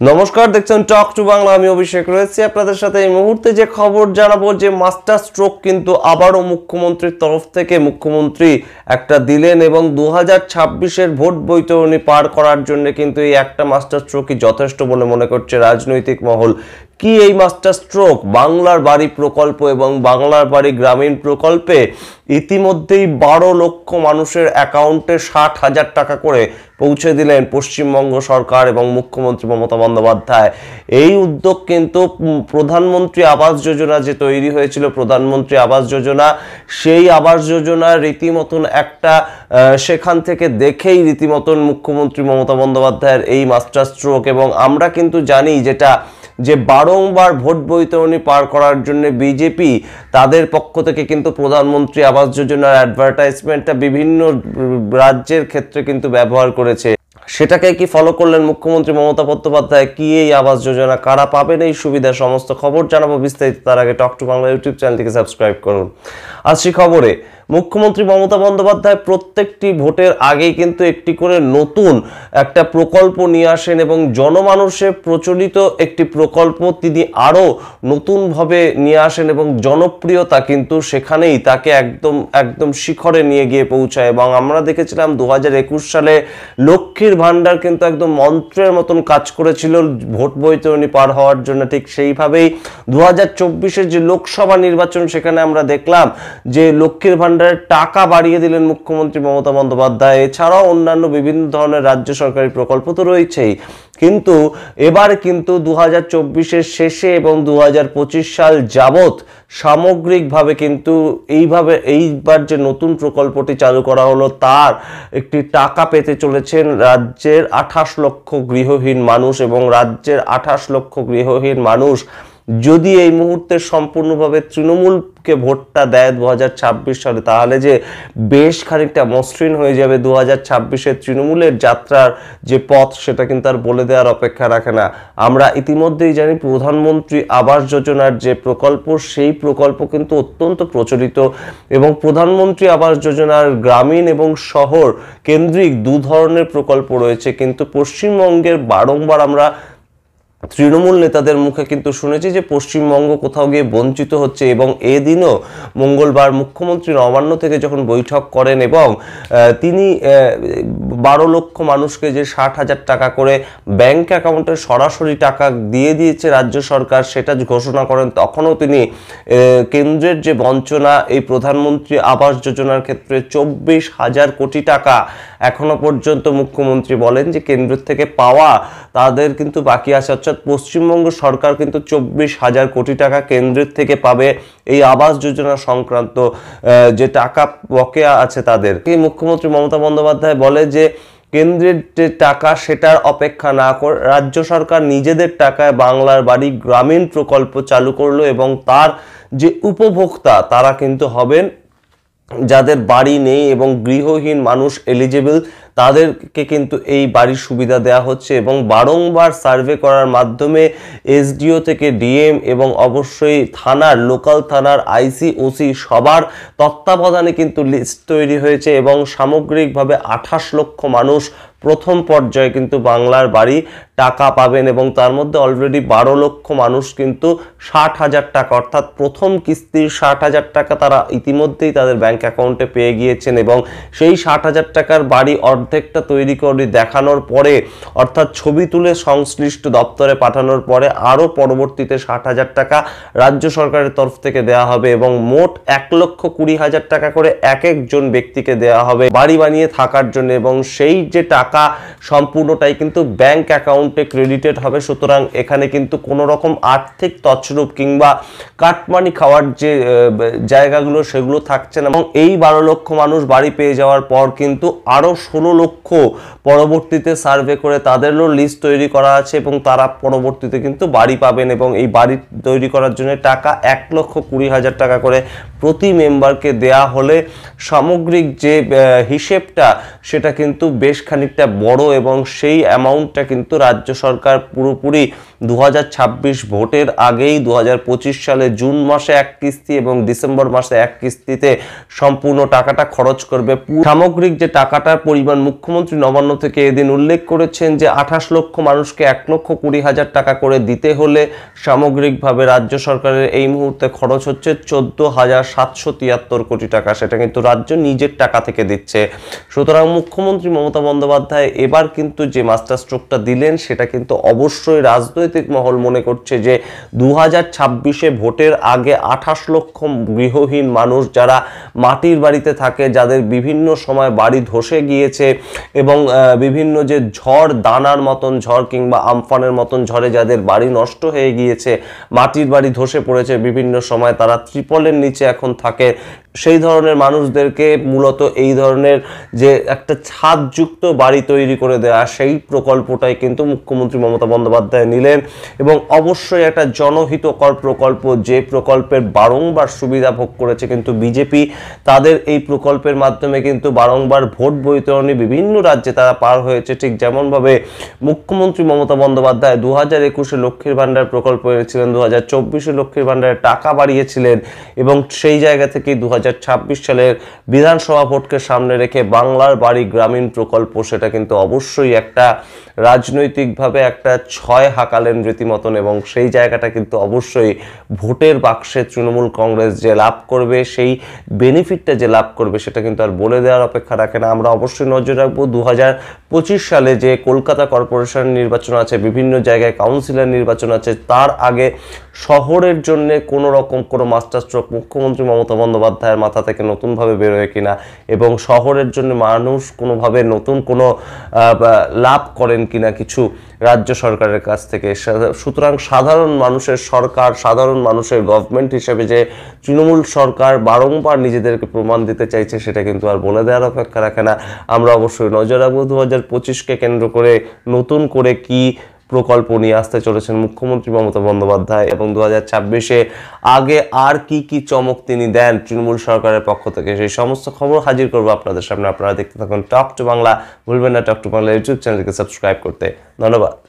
নমস্কার, দেখছেন talk to Bangla. আমি অভিষেক রয়েছি আপনাদের সাথে। এই মুহূর্তে যে খবর জানাবো যে মাস্টার স্ট্রোক কিন্তু আবারও মুখ্যমন্ত্রীর তরফ থেকে মুখ্যমন্ত্রী একটা দিলেন এবং 2026-এর ভোট বৈতরণী পার করার জন্য কিন্তু এই একটা মাস্টার স্ট্রোকই যথেষ্ট বলে মনে করছে রাজনৈতিক মহল। কি এই মাস্টার স্ট্রোক? বাংলার বাড়ি প্রকল্প এবং বাংলার বাড়ি গ্রামীণ প্রকল্পে ইতিমধ্যেই 12 লক্ষ মানুষের অ্যাকাউন্টে 60,000 টাকা করে পৌঁছে দিলেন পশ্চিমবঙ্গ সরকার এবং মুখ্যমন্ত্রী মমতা বন্দ্যোপাধ্যায়। এই উদ্যোগ কিন্তু প্রধানমন্ত্রী আবাস যোজনা যে তৈরি হয়েছিল, প্রধানমন্ত্রী আবাস যোজনা, সেই আবাস যোজনা রীতিমতন একটা সেখান থেকে দেখেই রীতিমতন মুখ্যমন্ত্রী মমতা বন্দ্যোপাধ্যায়ের এই মাস্টার স্ট্রোক। এবং আমরা কিন্তু জানি যে বারংবার ভোট বৈতরণী পার করার জন্য বিজেপি তাদের পক্ষ থেকে কিন্তু প্রধানমন্ত্রী আবাস যোজনার অ্যাডভার্টাইজমেন্টটা বিভিন্ন রাজ্যের ক্ষেত্রে কিন্তু ব্যবহার করেছে। সেটাকে কি ফলো করলেন মুখ্যমন্ত্রী মমতা বন্দ্যোপাধ্যায়? কি এই আবাস যোজনা, কারা পাবেন এই সুবিধা, সমস্ত খবর জানাবো বিস্তারিত। তার আগে টক টু বাংলা ইউটিউব চ্যানেলটিকে সাবস্ক্রাইব করুন। আসছি খবরে। মুখ্যমন্ত্রী মমতা বন্দ্যোপাধ্যায় প্রত্যেকটি ভোটের আগেই কিন্তু একটি করে নতুন একটা প্রকল্প নিয়ে আসেন এবং জনমানুষে প্রচলিত একটি প্রকল্প তিনি আরও নতুনভাবে নিয়ে আসেন এবং জনপ্রিয়তা কিন্তু সেখানেই তাকে একদম শিখরে নিয়ে গিয়ে পৌঁছায়। এবং আমরা দেখেছিলাম 2021 সালে লক্ষ্মীর ভাণ্ডার কিন্তু একদম মন্ত্রের মতন কাজ করেছিল ভোট বৈতরণী পার হওয়ার জন্য। ঠিক সেইভাবেই 2024-এর যে লোকসভা নির্বাচন, সেখানে আমরা দেখলাম যে লক্ষ্মীর ভাণ্ডারের টাকা বাড়িয়ে দিলেন মুখ্যমন্ত্রী মমতা বন্দ্যোপাধ্যায়। এছাড়াও অন্যান্য বিভিন্ন ধরনের রাজ্য সরকারি প্রকল্প তো রয়েছেই, কিন্তু এবার কিন্তু 2024-এর শেষে এবং 2025 সাল যাবৎ সামগ্রিকভাবে কিন্তু এইবার যে নতুন প্রকল্পটি চালু করা হলো, তার একটি টাকা পেতে চলেছেন রাজ্যের 28 লক্ষ গৃহহীন মানুষ। এবং রাজ্যের 28 লক্ষ গৃহহীন মানুষ যদি এই মুহূর্তে সম্পূর্ণভাবে তৃণমূলকে ভোটটা দেয় 2026 সালে, তাহলে যে বেশ খানিকটা মসৃণ হয়ে যাবে 2026-এর তৃণমূলের যাত্রার যে পথ, সেটা কিন্তু আর বলে দেওয়ার অপেক্ষা রাখে না। আমরা ইতিমধ্যেই জানি প্রধানমন্ত্রী আবাস যোজনার যে প্রকল্প, সেই প্রকল্প কিন্তু অত্যন্ত প্রচলিত এবং প্রধানমন্ত্রী আবাস যোজনার গ্রামীণ এবং শহর কেন্দ্রিক দু ধরনের প্রকল্প রয়েছে। কিন্তু পশ্চিমবঙ্গের বারংবার আমরা তৃণমূল নেতাদের মুখে কিন্তু শুনেছি যে পশ্চিমবঙ্গ কোথাও গিয়ে বঞ্চিত হচ্ছে। এবং এদিনও মঙ্গলবার মুখ্যমন্ত্রী নবান্ন থেকে যখন বৈঠক করেন এবং তিনি 12 লক্ষ মানুষকে যে 60,000 টাকা করে ব্যাংক অ্যাকাউন্টে সরাসরি টাকা দিয়ে দিয়েছে রাজ্য সরকার, সেটা ঘোষণা করেন, তখনও তিনি কেন্দ্রের যে বঞ্চনা এই প্রধানমন্ত্রী আবাস যোজনার ক্ষেত্রে 24,000 কোটি টাকা এখনো পর্যন্ত মুখ্যমন্ত্রী বলেন যে কেন্দ্র থেকে পাওয়া তাদের কিন্তু বাকি আছে। অর্থাৎ পশ্চিমবঙ্গ সরকার কিন্তু 24,000 কোটি টাকা কেন্দ্রের থেকে পাবে এই আবাস যোজনা সংক্রান্ত যে টাকা বকেয়া আছে তাদের। মুখ্যমন্ত্রী মমতা বন্দ্যোপাধ্যায় বলে যে কেন্দ্রের যে টাকা সেটার অপেক্ষা না করে রাজ্য সরকার নিজেদের টাকায় বাংলার বাড়ি গ্রামীণ প্রকল্প চালু করলো এবং তার যে উপভোক্তা তারা কিন্তু হবেন যাদের বাড়ি নেই এবং গৃহহীন মানুষ এলিজিবল, তাদেরকে কিন্তু এই বাড়ির সুবিধা দেওয়া হচ্ছে। এবং বারংবার সার্ভে করার মাধ্যমে এসডিও থেকে ডিএম এবং অবশ্যই থানার, লোকাল থানার আইসি, ওসি সবার তত্ত্বাবধানে কিন্তু লিস্ট তৈরি হয়েছে এবং সামগ্রিকভাবে 28 লক্ষ মানুষ প্রথম পর্যায়ে কিন্তু বাংলার বাড়ি টাকা পাবেন। এবং তার মধ্যে অলরেডি 12 লক্ষ মানুষ কিন্তু 60,000 টাকা অর্থাৎ প্রথম কিস্তির 60,000 টাকা তারা ইতিমধ্যেই তাদের ব্যাংক অ্যাকাউন্টে পেয়ে গিয়েছেন। এবং সেই 60,000 টাকার বাড়ি অর্ধেকটা তৈরি করে দেখানোর পরে, অর্থাৎ ছবি তুলে সংশ্লিষ্ট দপ্তরে পাঠানোর পরে আরও পরবর্তীতে 60,000 টাকা রাজ্য সরকারের তরফ থেকে দেওয়া হবে এবং মোট 1,20,000 টাকা করে এক একজন ব্যক্তিকে দেওয়া হবে বাড়ি বানিয়ে থাকার জন্য। এবং সেই যে টাকা সম্পূর্ণটাই কিন্তু ব্যাংক অ্যাকাউন্টে ক্রেডিটেড হবে। সুতরাং এখানে কিন্তু কোনো রকম আর্থিক তছরূপ কিংবা কাটমানি খাওয়ার যে জায়গাগুলো সেগুলো থাকছে না। এবং এই 12 লক্ষ মানুষ বাড়ি পেয়ে যাওয়ার পর কিন্তু আরও 16 লক্ষ পরবর্তীতে সার্ভে করে তাদেরও লিস্ট তৈরি করা আছে এবং তারা পরবর্তীতে কিন্তু বাড়ি পাবেন। এবং এই বাড়ি তৈরি করার জন্য টাকা 1,20,000 টাকা করে প্রতি মেম্বারকে দেয়া হলে সামগ্রিক যে হিসেবটা সেটা কিন্তু বেশ খানিকটা অনেকটা বড় এবং সেই অ্যামাউন্টটা কিন্তু রাজ্য সরকার পুরোপুরি 2026 ভোটের আগেই 2025 সালে জুন মাসে এক কিস্তি এবং ডিসেম্বর মাসে এক কিস্তিতে সম্পূর্ণ টাকাটা খরচ করবে। সামগ্রিক যে টাকাটার পরিমাণ মুখ্যমন্ত্রী নবান্ন থেকে এদিন উল্লেখ করেছেন যে 28 লক্ষ মানুষকে 1,20,000 টাকা করে দিতে হলে সামগ্রিকভাবে রাজ্য সরকারের এই মুহূর্তে খরচ হচ্ছে 14,773 কোটি টাকা। সেটা কিন্তু রাজ্য নিজের টাকা থেকে দিচ্ছে। সুতরাং মুখ্যমন্ত্রী মমতা বন্দ্যোপাধ্যায় এবার কিন্তু যে মাস্টার স্ট্রোকটা দিলেন সেটা কিন্তু অবশ্যই রাজনৈতিক মহল মনে করছে যে 2026-এ ভোটের আগে 28 লক্ষ গৃহহীন মানুষ যারা মাটির বাড়িতে থাকে, যাদের বিভিন্ন সময় বাড়ি ধসে গিয়েছে এবং বিভিন্ন যে ঝড়, দানার মতন ঝড় কিংবা আমফানের মতন ঝড়ে যাদের বাড়ি নষ্ট হয়ে গিয়েছে, মাটির বাড়ি ধসে পড়েছে বিভিন্ন সময়, তারা ত্রিপলের নিচে এখন থাকে, সেই ধরনের মানুষদেরকে মূলত এই ধরনের যে একটা ছাদযুক্ত বাড়ি তৈরি করে দেওয়া, সেই প্রকল্পটাই কিন্তু মুখ্যমন্ত্রী মমতা বন্দ্যোপাধ্যায় নিলেন। এবং অবশ্যই একটা জনহিতকর প্রকল্প, যে প্রকল্পের বারংবার সুবিধা ভোগ করেছে কিন্তু বিজেপি, তাদের এই প্রকল্পের মাধ্যমে কিন্তু বারংবার ভোট বৈতরণী বিভিন্ন রাজ্যে তারা পার হয়েছে। ঠিক যেমনভাবে মুখ্যমন্ত্রী মমতা বন্দ্যোপাধ্যায় 2021-এ লক্ষ্মীর ভাণ্ডার প্রকল্প এনেছিলেন, 2024-এ লক্ষ্মীর ভাণ্ডারের টাকা বাড়িয়েছিলেন এবং সেই জায়গা থেকে 2026 সালের বিধানসভা ভোটকে সামনে রেখে বাংলার বাড়ি গ্রামীণ প্রকল্প, সেটা কিন্তু অবশ্যই একটা রাজনৈতিকভাবে একটা ছয় হাঁকালেন রীতিমতন। এবং সেই জায়গাটা কিন্তু অবশ্যই ভোটের বাক্সে তৃণমূল কংগ্রেস যে লাভ করবে, সেই বেনিফিটটা যে লাভ করবে, সেটা কিন্তু আর বলে দেওয়ার অপেক্ষা রাখে না। আমরা অবশ্যই নজর রাখবো 2025 সালে যে কলকাতা কর্পোরেশন নির্বাচন আছে, বিভিন্ন জায়গায় কাউন্সিলর নির্বাচন আছে, তার আগে শহরের জন্য কোনো রকম কোনো মাস্টার স্ট্রোক মুখ্যমন্ত্রী মমতা বন্দ্যোপাধ্যায়ের মাথা থেকে নতুনভাবে বেরোয় কিনা এবং শহরের জন্য মানুষ কোনোভাবে নতুন কোনো লাভ করেন কিনা কিছু রাজ্য সরকারের কাছ থেকে। সুতরাং সাধারণ মানুষের সরকার, সাধারণ মানুষের গভর্নমেন্ট হিসেবে যে তৃণমূল সরকার বারংবার নিজেদেরকে প্রমাণ দিতে চাইছে, সেটা কিন্তু আর বলে দেওয়ার অপেক্ষা রাখে না। আমরা অবশ্যই নজর রাখবো 2025-কে কেন্দ্র করে নতুন করে কি প্রকল্প নিয়ে আসতে চলেছেন মুখ্যমন্ত্রী মমতা বন্দ্যোপাধ্যায় এবং 2026-এ আগে আর কি কি চমক তিনি দেন তৃণমূল সরকারের পক্ষ থেকে, সেই সমস্ত খবর হাজির করবো আপনাদের সামনে। আপনারা দেখতে থাকুন টক টু বাংলা। ভুলবেন না টক টু বাংলা ইউটিউব চ্যানেলকে সাবস্ক্রাইব করতে। ধন্যবাদ।